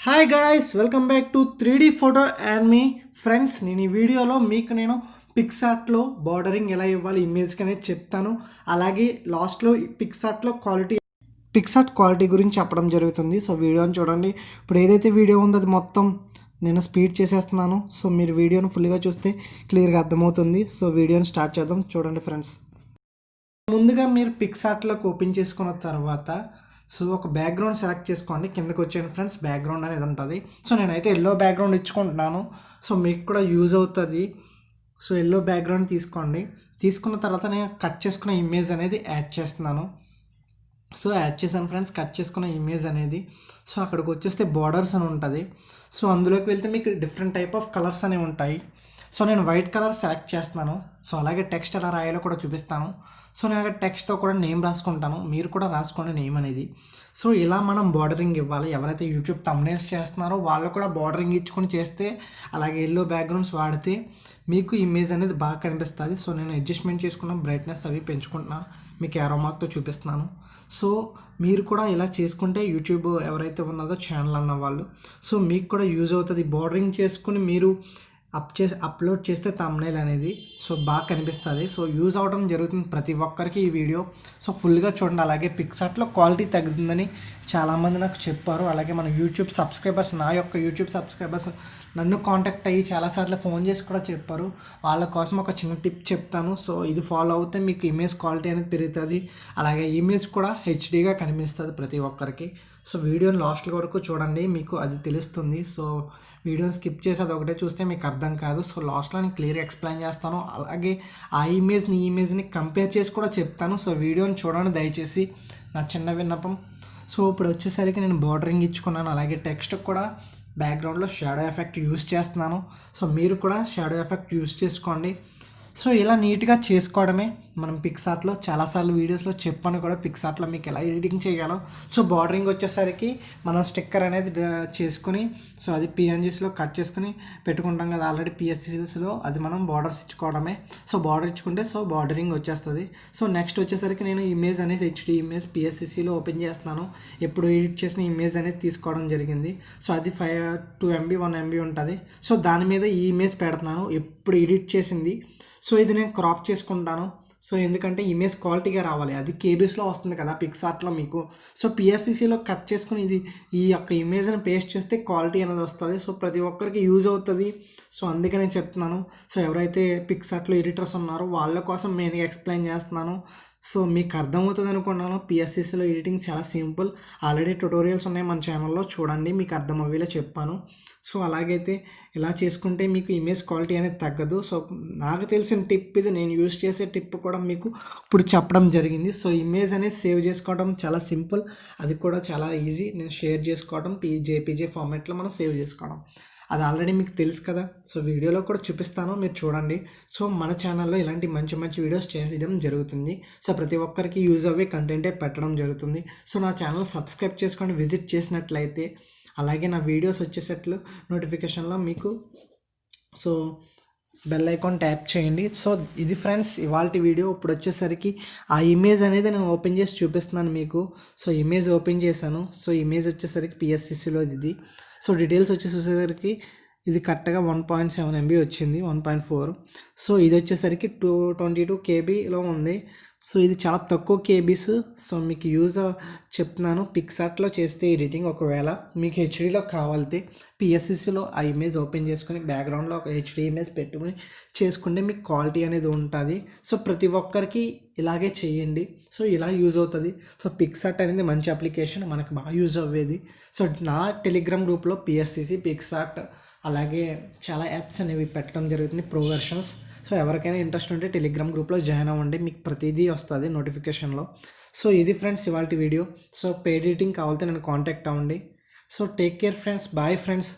Hi guys, welcome back to 3D photo and me friends. నేను ఈ వీడియోలో మీకు పిక్సార్ట్లో బార్డరింగ్ ఎలా ఇవ్వాలి ఇమేజ్కి అనేది చెప్తాను. అలాగే లాస్ట్లో పిక్సార్ట్లో పిక్సార్ట్ క్వాలిటీ గురించి చెప్పడం జరుగుతుంది. సో వీడియోని చూడండి. ఇప్పుడు ఏదైతే వీడియో ఉందో అది మొత్తం నేను స్పీడ్ చేసేస్తున్నాను. సో మీరు వీడియోని ఫుల్గా చూస్తే క్లియర్గా అర్థమవుతుంది. సో వీడియోని స్టార్ట్ చేద్దాం. చూడండి ఫ్రెండ్స్, ముందుగా మీరు పిక్సార్ట్లోకి ఓపెన్ చేసుకున్న తర్వాత సో ఒక బ్యాక్గ్రౌండ్ సెలెక్ట్ చేసుకోండి. కిందకి వచ్చాను ఫ్రెండ్స్, బ్యాక్గ్రౌండ్ అనేది ఉంటుంది. సో నేనైతే ఎల్లో బ్యాక్గ్రౌండ్ ఇచ్చుకుంటున్నాను. సో మీకు కూడా యూజ్ అవుతుంది. సో ఎల్లో బ్యాక్గ్రౌండ్ తీసుకోండి. తీసుకున్న తర్వాత నేను కట్ చేసుకున్న ఇమేజ్ అనేది యాడ్ చేస్తున్నాను. సో యాడ్ చేశాను ఫ్రెండ్స్, కట్ చేసుకున్న ఇమేజ్ అనేది. సో అక్కడికి వచ్చేస్తే బార్డర్స్ అని ఉంటుంది. సో అందులోకి వెళ్తే మీకు డిఫరెంట్ టైప్ ఆఫ్ కలర్స్ అనేవి ఉంటాయి. సో నేను వైట్ కలర్ సెలెక్ట్ చేస్తున్నాను. సో అలాగే టెక్స్ట్ ఎలా రాయాలో కూడా చూపిస్తాను. సో నేను అక్కడ టెక్స్ట్తో కూడా నేమ్ రాసుకుంటాను. మీరు కూడా రాసుకోండి నేమ్ అనేది. సో ఇలా మనం బార్డరింగ్ ఇవ్వాలి. ఎవరైతే యూట్యూబ్ థంబ్నెయిల్స్ చేస్తున్నారో వాళ్ళు కూడా బార్డరింగ్ ఇచ్చుకొని చేస్తే, అలాగే ఎల్లో బ్యాక్గ్రౌండ్స్ వాడితే మీకు ఇమేజ్ అనేది బాగా కనిపిస్తుంది. సో నేను అడ్జస్ట్మెంట్ చేసుకున్న బ్రైట్నెస్ అవి పెంచుకుంటున్నా, మీకు ఏరో మార్క్తో చూపిస్తున్నాను. సో మీరు కూడా ఇలా చేసుకుంటే యూట్యూబ్ ఎవరైతే ఉన్నదో ఛానల్ అన్న వాళ్ళు, సో మీకు కూడా యూజ్ అవుతుంది. బార్డరింగ్ చేసుకుని మీరు అప్లోడ్ చేస్తే థంబ్నెయిల్ అనేది సో బాగా కనిపిస్తుంది. సో యూజ్ అవడం జరుగుతుంది ప్రతి ఒక్కరికి ఈ వీడియో. సో ఫుల్గా చూడండి. అలాగే పిక్సార్ట్లో క్వాలిటీ తగ్గుతుందని చాలామంది నాకు చెప్పారు. అలాగే మన యూట్యూబ్ సబ్స్క్రైబర్స్, నా యొక్క యూట్యూబ్ సబ్స్క్రైబర్స్ నన్ను కాంటాక్ట్ అయ్యి చాలాసార్లు ఫోన్ చేసి కూడా చెప్పారు. వాళ్ళ కోసం ఒక చిన్న టిప్ చెప్తాను. సో ఇది ఫాలో అవుతే మీకు ఇమేజ్ క్వాలిటీ అనేది పెరుగుతుంది. అలాగే ఇమేజ్ కూడా హెచ్డీగా కనిపిస్తుంది ప్రతి ఒక్కరికి. సో వీడియోని లాస్ట్ వరకు చూడండి, మీకు అది తెలుస్తుంది. సో వీడియోని స్కిప్ చేసి అది ఒకటే చూస్తే మీకు అర్థం కాదు. సో లాస్ట్లో నేను క్లియర్గా ఎక్స్ప్లెయిన్ చేస్తాను. అలాగే ఆ ఇమేజ్ని ఈ ఇమేజ్ని కంపేర్ చేసి కూడా చెప్తాను. సో వీడియోని చూడండి దయచేసి, నా చిన్న విన్నపం. సో ఇప్పుడు వచ్చేసరికి నేను బార్డరింగ్ ఇచ్చుకున్నాను. అలాగే టెక్స్ట్ కూడా బ్యాక్గ్రౌండ్లో షాడో ఎఫెక్ట్ యూస్ చేస్తున్నాను. సో మీరు కూడా షాడో ఎఫెక్ట్ యూస్ చేసుకోండి. సో ఇలా నీట్గా చేసుకోవడమే మనం పిక్సార్ట్లో చాలాసార్లు వీడియోస్లో చెప్పాను కూడా, పిక్సార్ట్లో మీకు ఎలా ఎడిటింగ్ చేయాలో. సో బార్డరింగ్ వచ్చేసరికి మనం స్టిక్కర్ అనేది చేసుకుని, సో అది పిఎన్జీస్లో కట్ చేసుకుని పెట్టుకుంటాం కదా ఆల్రెడీ పిఎస్సిస్లో, అది మనం బార్డర్స్ ఇచ్చుకోవడమే. సో బార్డర్ ఇచ్చుకుంటే సో బార్డరింగ్ వచ్చేస్తుంది. సో నెక్స్ట్ వచ్చేసరికి నేను ఇమేజ్ అనేది హెచ్డి ఇమేజ్ పిఎస్సిలో ఓపెన్ చేస్తున్నాను. ఎప్పుడు ఎడిట్ చేసిన ఇమేజ్ అనేది తీసుకోవడం జరిగింది. సో అది 2 MB 1 MB ఉంటుంది. సో దాని మీద ఈ ఇమేజ్ పెడుతున్నాను ఎప్పుడు ఎడిట్ చేసింది. సో ఇది నేను క్రాప్ చేసుకుంటాను. సో ఎందుకంటే ఇమేజ్ క్వాలిటీగా రావాలి. అది కేబీస్లో వస్తుంది కదా పిక్సార్ట్లో మీకు. సో పిఎస్సిలో కట్ చేసుకుని ఈ యొక్క ఇమేజ్ని పేస్ట్ చేస్తే క్వాలిటీ అనేది వస్తుంది. సో ప్రతి ఒక్కరికి యూజ్ అవుతుంది. సో అందుకే నేను చెప్తున్నాను. సో ఎవరైతే పిక్సార్ట్లో ఎడిటర్స్ ఉన్నారో వాళ్ళ కోసం నేను ఎక్స్ప్లెయిన్ చేస్తున్నాను. సో మీకు అర్థమవుతుంది అనుకున్నాను. పిఎస్సిలో ఎడిటింగ్ చాలా సింపుల్. ఆల్రెడీ ట్యుటోరియల్స్ ఉన్నాయి మన ఛానల్లో, చూడండి, మీకు అర్థమయ్యేలా చెప్పాను. సో అలాగైతే ఇలా చేసుకుంటే మీకు ఇమేజ్ క్వాలిటీ అనేది తగ్గదు. సో నాకు తెలిసిన టిప్ ఇది, నేను యూజ్ చేసే టిప్ కూడా మీకు ఇప్పుడు చెప్పడం జరిగింది. సో ఇమేజ్ అనేది సేవ్ చేసుకోవడం చాలా సింపుల్, అది కూడా చాలా ఈజీ. నేను షేర్ చేసుకోవడం జేపీజే ఫార్మాట్లో మనం సేవ్ చేసుకోవడం, అది ఆల్రెడీ మీకు తెలుసు కదా. సో వీడియోలో కూడా చూపిస్తాను, మీరు చూడండి. సో మన ఛానల్లో ఇలాంటి మంచి మంచి వీడియోస్ చేయడం జరుగుతుంది. సో ప్రతి ఒక్కరికి యూజ్ అవ్వే కంటెంటే పెట్టడం జరుగుతుంది. సో నా ఛానల్ సబ్స్క్రైబ్ చేసుకొని విజిట్ చేసినట్లయితే, అలాగే నా వీడియోస్ వచ్చేసట్లు నోటిఫికేషన్లో మీకు సో బెల్ ఐకాన్ ట్యాప్ చేయండి. సో ఇది ఫ్రెండ్స్ ఇవాళ వీడియో. ఇప్పుడు వచ్చేసరికి ఆ ఇమేజ్ అనేది నేను ఓపెన్ చేసి చూపిస్తున్నాను మీకు. సో ఇమేజ్ ఓపెన్ చేశాను. సో ఇమేజ్ వచ్చేసరికి పిఎస్సిలో ఇది. సో డీటెయిల్స్ వచ్చేసరికి ఇది కరెక్ట్గా 1.7 MB వచ్చింది, 1.4. సో ఇది వచ్చేసరికి 222 KBలో ఉంది. సో ఇది చాలా తక్కువ కేబీస్. సో మీకు యూజ్ చెప్తున్నాను. పిక్సార్ట్లో చేస్తే ఎడిటింగ్ ఒకవేళ మీకు హెచ్డీలో కావాలితే పిఎస్సిలో ఆ ఇమేజ్ ఓపెన్ చేసుకుని బ్యాక్గ్రౌండ్లో ఒక హెచ్డీ ఇమేజ్ పెట్టుకుని చేసుకుంటే మీకు క్వాలిటీ అనేది ఉంటుంది. సో ప్రతి ఒక్కరికి ఇలాగే చేయండి. సో ఇలా యూజ్ అవుతుంది. సో పిక్సార్ట్ అనేది మంచి అప్లికేషన్, మనకు బాగా యూజ్ అవ్వేది. సో నా టెలిగ్రామ్ గ్రూప్లో పిఎస్సిసి పిక్సార్ట్ అలాగే చాలా యాప్స్ అనేవి పెట్టడం జరుగుతుంది, ప్రో వెర్షన్స్. సో ఎవరికైనా ఇంట్రెస్ట్ ఉంటే టెలిగ్రామ్ గ్రూప్లో జాయిన్ అవ్వండి, మీకు ప్రతిదీ వస్తుంది నోటిఫికేషన్లో. సో ఇది ఫ్రెండ్స్ ఇవాళ వీడియో. సో పెయిడ్ ఎడిటింగ్ కావాలంటే నన్ను కాంటాక్ట్ అవ్వండి. So take care friends, bye friends.